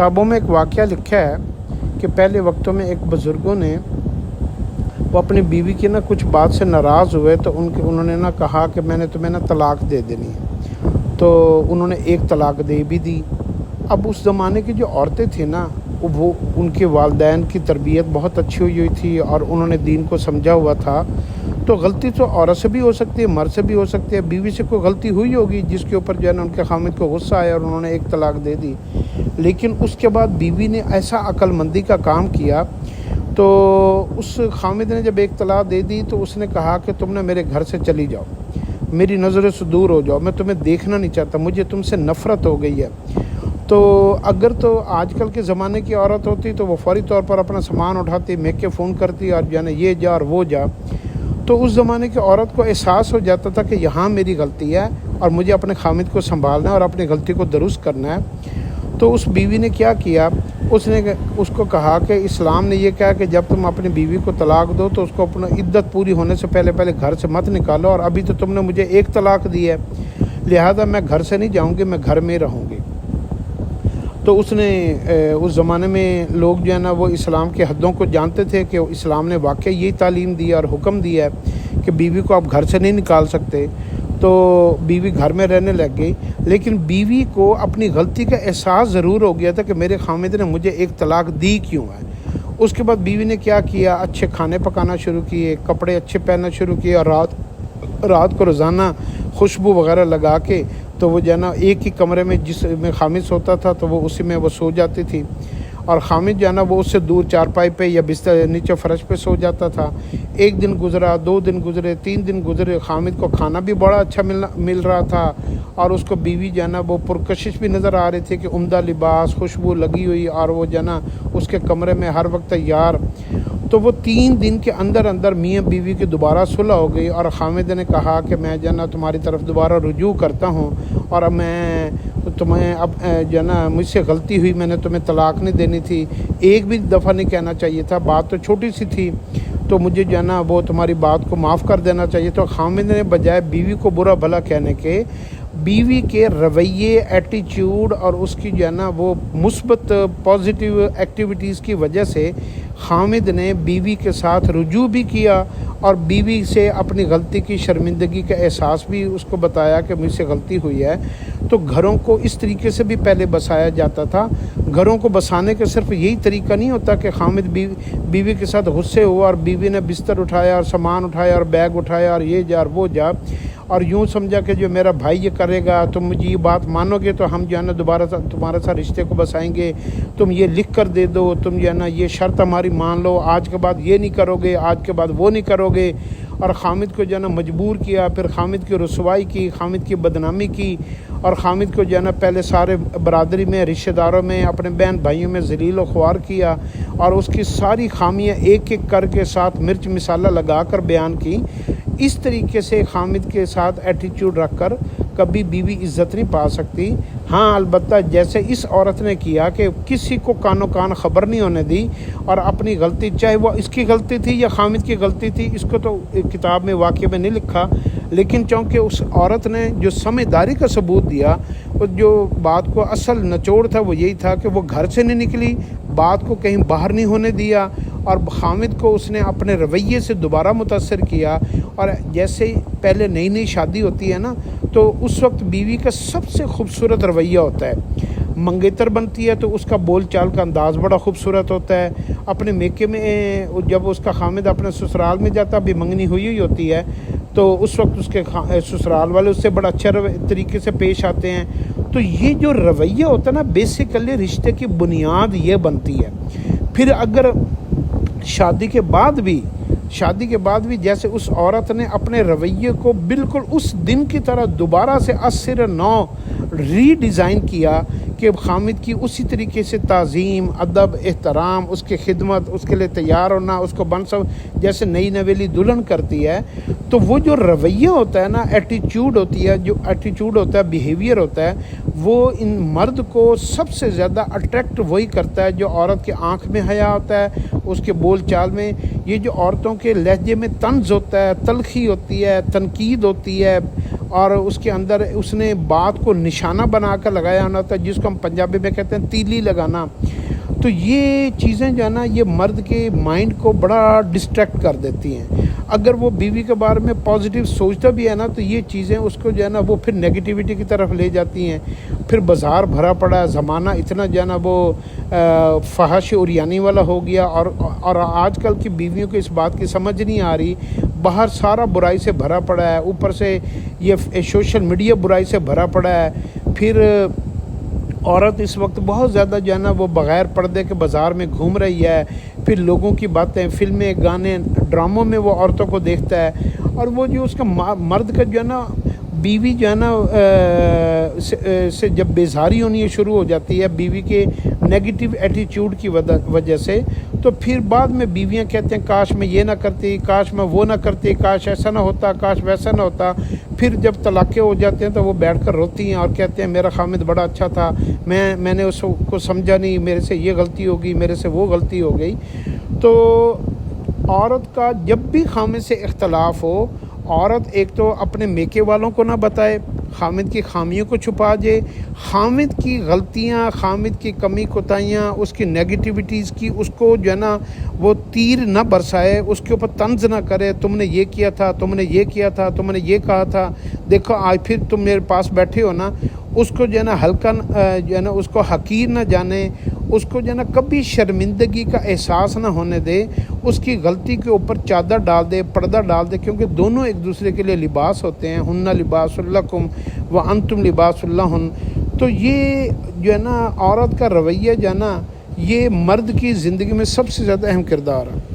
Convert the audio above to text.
किताबों में एक वाक़या लिखा है कि पहले वक्तों में एक बुज़ुर्गों ने वो अपनी बीवी की ना कुछ बात से नाराज़ हुए तो उन्होंने ना कहा कि मैंने तुम्हें ना तलाक़ दे देनी है। तो उन्होंने एक तलाक़ दे भी दी। अब उस ज़माने की जो औरतें थी ना वो उनके वालिदैन की तरबियत बहुत अच्छी हुई थी और उन्होंने दीन को समझा हुआ था। तो गलती तो औरत से भी हो सकती है, मर्द से भी हो सकती है। बीवी से कोई गलती हुई होगी जिसके ऊपर जो है ना उनके खामिद को गुस्सा आया और उन्होंने एक तलाक़ दे दी। लेकिन उसके बाद बीवी ने ऐसा अक्लमंदी का काम किया तो उस खामिद ने जब एक तलाक़ दे दी तो उसने कहा कि तुमने मेरे घर से चली जाओ, मेरी नज़रों से दूर हो जाओ, मैं तुम्हें देखना नहीं चाहता, मुझे तुमसे नफ़रत हो गई है। तो अगर तो आजकल के ज़माने की औरत होती तो वो फौरी तौर पर अपना सामान उठाती, मेक के फ़ोन करती और जाने ये जा और वो जा। तो उस ज़माने की औरत को एहसास हो जाता था कि यहाँ मेरी गलती है और मुझे अपने खामिद को संभालना है और अपनी गलती को दुरुस्त करना है। तो उस बीवी ने क्या किया, उसने उसको कहा कि इस्लाम ने ये कहा कि जब तुम अपनी बीवी को तलाक़ दो तो उसको अपना इद्दत पूरी होने से पहले घर से मत निकालो, और अभी तो तुमने मुझे एक तलाक़ दी है, लिहाजा मैं घर से नहीं जाऊँगी, मैं घर में रहूँगी। तो उसने उस ज़माने में लोग जो है ना वो इस्लाम के हदों को जानते थे कि इस्लाम ने वाकई यही तालीम दी और हुक्म दिया है कि बीवी को आप घर से नहीं निकाल सकते। तो बीवी घर में रहने लग गई, लेकिन बीवी को अपनी गलती का एहसास ज़रूर हो गया था कि मेरे खामिद ने मुझे एक तलाक़ दी क्यों है। उसके बाद बीवी ने क्या किया, अच्छे खाने पकाना शुरू किए, कपड़े अच्छे पहनना शुरू किए और रात को रोज़ाना खुशबू वगैरह लगा के तो वो जो है ना एक ही कमरे में जिसमें खामिद सोता था तो वो उसी में वो सो जाती थी, और खामिद जो है ना वो उससे दूर चारपाई पे या बिस्तर नीचे फर्श पे सो जाता था। एक दिन गुजरा, 2 दिन गुजरे, 3 दिन गुजरे, खामिद को खाना भी बड़ा अच्छा मिल रहा था और उसको बीवी जो है ना वो पुरकशिश भी नज़र आ रही थी कि उम्दा लिबास, खुशबू लगी हुई और वो जो है ना उसके कमरे में हर वक्त तैयार। तो वो 3 दिन के अंदर मियाँ बीवी की दोबारा सुलह हो गई और खामिद ने कहा कि मैं जो है ना तुम्हारी तरफ दोबारा रुजू करता हूँ और अब मैं तुम्हें अब जो है ना मुझसे गलती हुई, मैंने तुम्हें तलाक़ नहीं देनी थी, एक भी दफ़ा नहीं कहना चाहिए था, बात तो छोटी सी थी, तो मुझे जो है ना वो तुम्हारी बात को माफ़ कर देना चाहिए। तो खामिद ने बजाय बीवी को बुरा भला कहने के बीवी के रवैये, एटीट्यूड और उसकी जो है ना वो मुस्बत पॉजिटिव एक्टिविटीज़ की वजह से खामिद ने बीवी के साथ रुजू भी किया और बीवी से अपनी गलती की शर्मिंदगी का एहसास भी उसको बताया कि मुझसे गलती हुई है। तो घरों को इस तरीके से भी पहले बसाया जाता था। घरों को बसाने का सिर्फ यही तरीका नहीं होता कि खामिद बीवी के साथ गुस्से हुआ और बीवी ने बिस्तर उठाया और सामान उठाया और बैग उठाया और ये जा और वो जा और यूँ समझा कि जो मेरा भाई ये करेगा तुम मुझे ये बात मानोगे तो हम जो है ना दोबारा तुम्हारे साथ रिश्ते को बसाएंगे, तुम ये लिख कर दे दो, तुम जो है ना ये शर्त हमारी मान लो, आज के बाद ये नहीं करोगे, आज के बाद वो नहीं करोगे। और खामिद को जो है ना मजबूर किया, फिर खामिद की रसवाई की, खामिद की बदनामी की और खामिद को जो है ना पहले सारे बरादरी में, रिश्तेदारों में, अपने बहन भाइयों में ज़लील व ख्वार किया और उसकी सारी खामियां एक एक करके साथ मिर्च मिसाला लगा कर बयान की। इस तरीके से खामिद के साथ एटीट्यूड रख कर कभी बीवी इज़्ज़त नहीं पा सकती। हाँ, अलबत्ता जैसे इस औरत ने किया कि किसी को कानो कान ख़बर नहीं होने दी और अपनी गलती, चाहे वो इसकी गलती थी या खामिद की गलती थी, इसको तो किताब में वाक़े में नहीं लिखा, लेकिन चूँकि उस औरत ने जो समझदारी का सबूत दिया, वो जो बात को असल निचोड़ था वो यही था कि वो घर से नहीं निकली, बात को कहीं बाहर नहीं होने दिया और खामिद को उसने अपने रवैये से दोबारा मुतासर किया। और जैसे पहले नई नई शादी होती है ना तो उस वक्त बीवी का सबसे खूबसूरत रवैया होता है, मंगेतर बनती है तो उसका बोल चाल का अंदाज़ बड़ा खूबसूरत होता है। अपने मेके में जब उसका खामिद अपने ससुराल में जाता, भी मंगनी हुई होती है, तो उस वक्त उसके ससुराल वाले उससे बड़ा अच्छा तरीके से पेश आते हैं। तो ये जो रवैया होता है ना, बेसिकली रिश्ते की बुनियाद ये बनती है। फिर अगर शादी के बाद भी जैसे उस औरत ने अपने रवैये को बिल्कुल उस दिन की तरह दोबारा से अस्सिर नौ रीडिज़ाइन किया कि खामिद की उसी तरीके से ताज़ीम, अदब, एहतराम, उसकी खिदमत, उसके लिए तैयार होना, उसको बन सब जैसे नई नवेली दुल्हन करती है, तो वो जो रवैया होता है ना, एटीट्यूड होती है, जो एटीट्यूड होता है, बिहेवियर होता है, وہ ان مرد کو سب سے زیادہ اٹریکٹ وہی کرتا ہے جو عورت کے آنکھ میں حیا ہوتا ہے، اس کے بول چال میں، یہ جو عورتوں کے لہجے میں طنز ہوتا ہے، تلخی ہوتی ہے، تنقید ہوتی ہے، اور اس کے اندر اس نے بات کو نشانہ بنا کر لگایا ہونا تھا، جس کو ہم پنجابی میں کہتے ہیں تیلی لگانا۔ تو یہ چیزیں جو ہے نا یہ مرد کے مائنڈ کو بڑا ڈسٹریکٹ کر دیتی ہیں۔ اگر وہ بیوی کے بارے میں پازیٹیو سوچتا بھی ہے نا تو یہ چیزیں اس کو جو ہے نا وہ پھر نیگیٹیوٹی کی طرف لے جاتی ہیں۔ پھر بازار بھرا پڑا ہے، زمانہ اتنا جو ہے نا وہ فحش عریانی والا ہو گیا، اور آج کل کی بیویوں کو اس بات کی سمجھ نہیں آ رہی، باہر سارا برائی سے بھرا پڑا ہے، اوپر سے یہ سوشل میڈیا برائی سے بھرا پڑا ہے۔ پھر عورت اس وقت بہت زیادہ جو ہے نا وہ بغیر پردے کے بازار میں گھوم رہی ہے، پھر لوگوں کی باتیں، فلمیں، گانے، ڈراموں میں وہ عورتوں کو دیکھتا ہے، اور وہ جو اس کا مرد کا جو ہے نا بیوی جو ہے نا سے جب بیزاری ہونی شروع ہو جاتی ہے بیوی کے نیگیٹیو ایٹیچیوڈ کی وجہ سے، تو پھر بعد میں بیویاں کہتے ہیں کاش میں یہ نہ کرتی، کاش میں وہ نہ کرتی، کاش ایسا نہ ہوتا، کاش ویسا نہ ہوتا۔ پھر جب طلاقیں ہو جاتے ہیں تو وہ بیٹھ کر روتی ہیں اور کہتے ہیں میرا خامد بڑا اچھا تھا، میں نے اس کو سمجھا نہیں، میرے سے یہ غلطی ہو گئی، میرے سے وہ غلطی ہو گئی۔ تو عورت کا جب بھی خامد سے اختلاف ہو، عورت ایک تو اپنے میکے والوں کو نہ بتائے، خامد کی خامیوں کو چھپا دے، خامد کی غلطیاں، خامد کی کمی کوتاہیاں، اس کی نیگیٹیوٹیز کی اس کو جو ہے نا وہ تیر نہ برسائے، اس کے اوپر طنز نہ کرے، تم نے یہ کیا تھا، تم نے یہ کیا تھا، تم نے یہ کہا تھا، دیکھو آج پھر تم میرے پاس بیٹھے ہو نا، اس کو جو ہے نا ہلکا جو ہے نا اس کو حقیر نہ جانے، اس کو جو ہے نا کبھی شرمندگی کا احساس نہ ہونے دے، اس کی غلطی کے اوپر چادر ڈال دے، پردہ ڈال دے، کیونکہ دونوں ایک دوسرے کے لیے لباس ہوتے ہیں، ہن لباس لکم وانتم لباس لہن۔ تو یہ جو ہے نا عورت کا رویہ جو ہے نا یہ مرد کی زندگی میں سب سے زیادہ اہم کردار ہے۔